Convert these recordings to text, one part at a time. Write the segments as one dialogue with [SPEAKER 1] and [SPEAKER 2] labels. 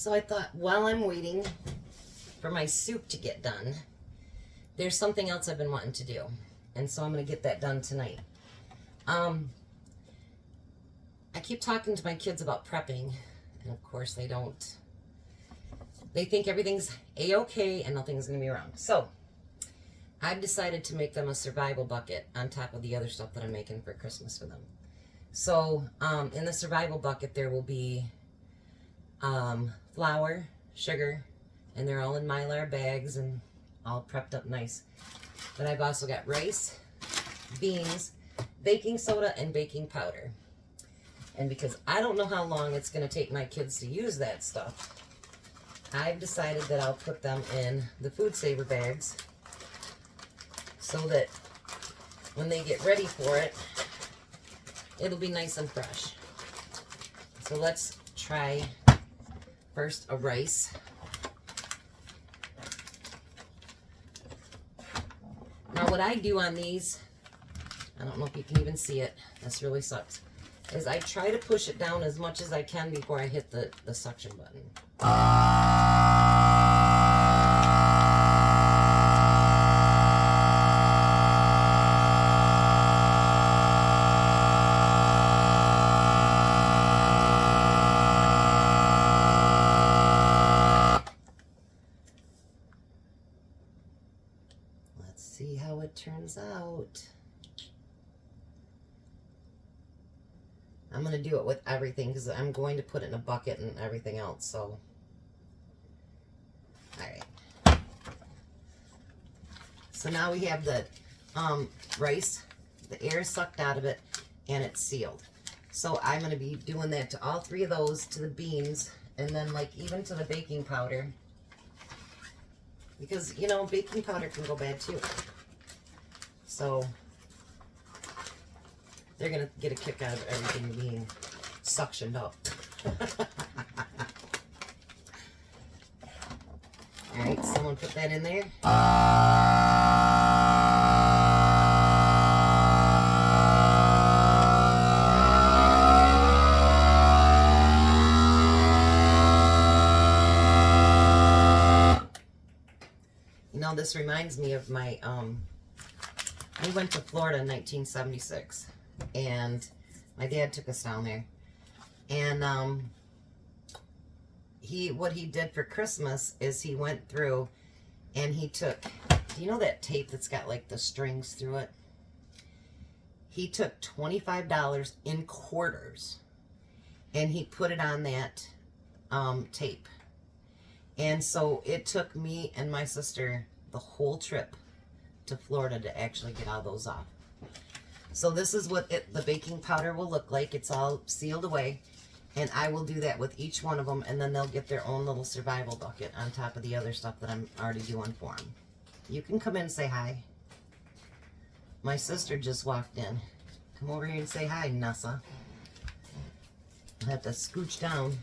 [SPEAKER 1] So I thought, while I'm waiting for my soup to get done, there's something else I've been wanting to do. And so I'm going to get that done tonight. I keep talking to my kids about prepping, and of course they don't. They think everything's a-okay and nothing's going to be wrong. So I've decided to make them a survival bucket on top of the other stuff that I'm making for Christmas for them. So in the survival bucket there will be flour, sugar, and they're all in Mylar bags and all prepped up nice. But I've also got rice, beans, baking soda, and baking powder. And because I don't know how long it's going to take my kids to use that stuff, I've decided that I'll put them in the Food Saver bags so that when they get ready for it, it'll be nice and fresh. So let's try first a rice. Now what I do on these, I don't know if you can even see it, this really sucks, is I try to push it down as much as I can before I hit the suction button. Let's see how it turns out. I'm going to do it with everything because I'm going to put it in a bucket and everything else, so. Alright. So now we have the rice, the air is sucked out of it, and it's sealed. So I'm going to be doing that to all three of those, to the beans, and then like even to the baking powder. Because, you know, baking powder can go bad too. So they're going to get a kick out of everything being suctioned up. Alright, someone put that in there. You know, this reminds me of my, we went to Florida in 1976. And my dad took us down there, and what he did for Christmas is he went through and he took, do you know that tape that's got like the strings through it? He took $25 in quarters and he put it on that tape. And so it took me and my sister the whole trip to Florida to actually get all those off. So this is what the baking powder will look like. It's all sealed away. And I will do that with each one of them. And then they'll get their own little survival bucket on top of the other stuff that I'm already doing for them. You can come in and say hi. My sister just walked in. Come over here and say hi, Nussa. I have to scooch down.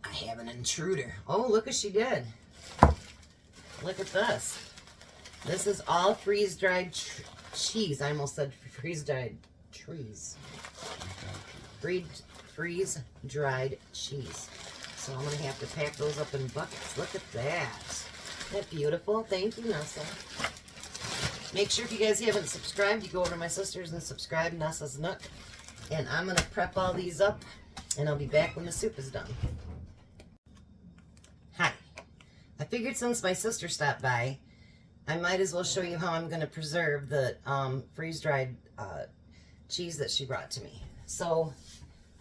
[SPEAKER 1] I have an intruder. Oh, look what she did. Look at this. This is all freeze-dried cheese. I almost said freeze-dried trees. Freeze-dried cheese. So I'm going to have to pack those up in buckets. Look at that. Isn't that beautiful? Thank you, Nussa. Make sure if you guys haven't subscribed, you go over to my sister's and subscribe, Nussa's Nook. And I'm going to prep all these up, and I'll be back when the soup is done. Hi. I figured since my sister stopped by, I might as well show you how I'm going to preserve the freeze-dried cheese that she brought to me. So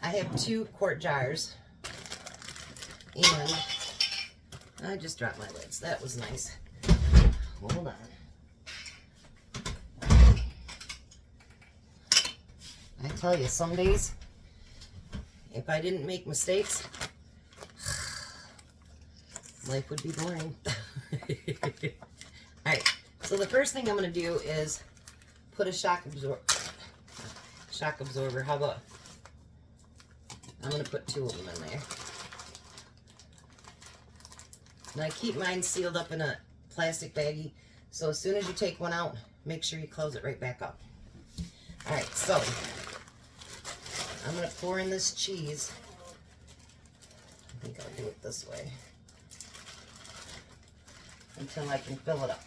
[SPEAKER 1] I have 2 quart jars, and I just dropped my lids. That was nice. Hold on. I tell you, some days, if I didn't make mistakes, life would be boring. Alright, so the first thing I'm going to do is put a shock absorber. How about, I'm going to put 2 of them in there. And I keep mine sealed up in a plastic baggie, so as soon as you take one out, make sure you close it right back up. Alright, so I'm going to pour in this cheese. I think I'll do it this way until I can fill it up.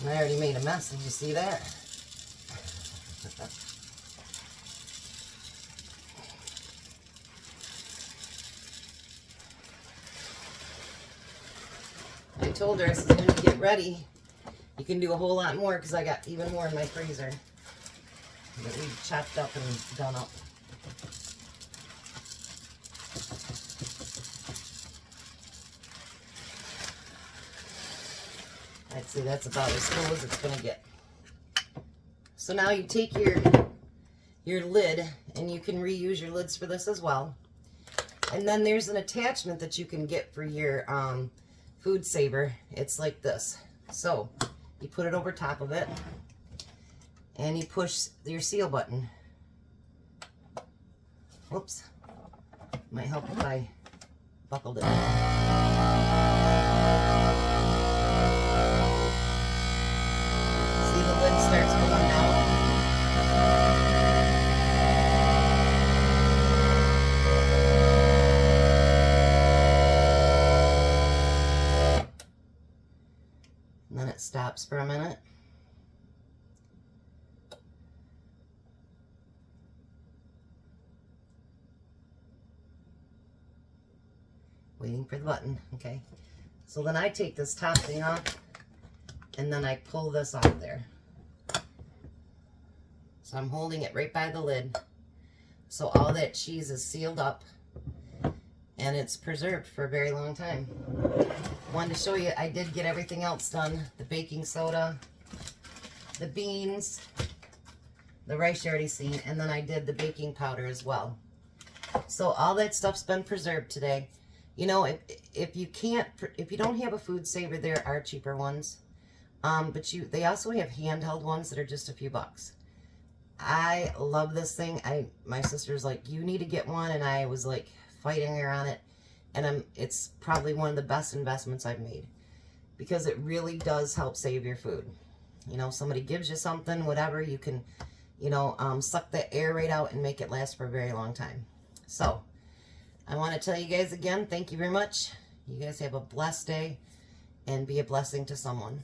[SPEAKER 1] And I already made a mess. Did you see that? I told her, I said, when you get ready, you can do a whole lot more because I got even more in my freezer that we chopped up and done up. I'd say that's about as full as it's going to get. So now you take your lid, and you can reuse your lids for this as well. And then there's an attachment that you can get for your food saver. It's like this. So you put it over top of it, and you push your seal button. Whoops. Might help if I buckled it. See, the lid starts going down. And then it stops for a minute. Waiting for the button, okay. So then I take this top thing off, and then I pull this off there. So I'm holding it right by the lid. So all that cheese is sealed up, and it's preserved for a very long time. Wanted to show you, I did get everything else done. The baking soda, the beans, the rice you already seen, and then I did the baking powder as well. So all that stuff's been preserved today. You know, if you don't have a food saver, there are cheaper ones. But they also have handheld ones that are just a few bucks. I love this thing. My sister's like, you need to get one, and I was like fighting her on it. And it's probably one of the best investments I've made, because it really does help save your food. You know, somebody gives you something, whatever, you can, you know, suck the air right out and make it last for a very long time. So I want to tell you guys again, thank you very much. You guys have a blessed day, and be a blessing to someone.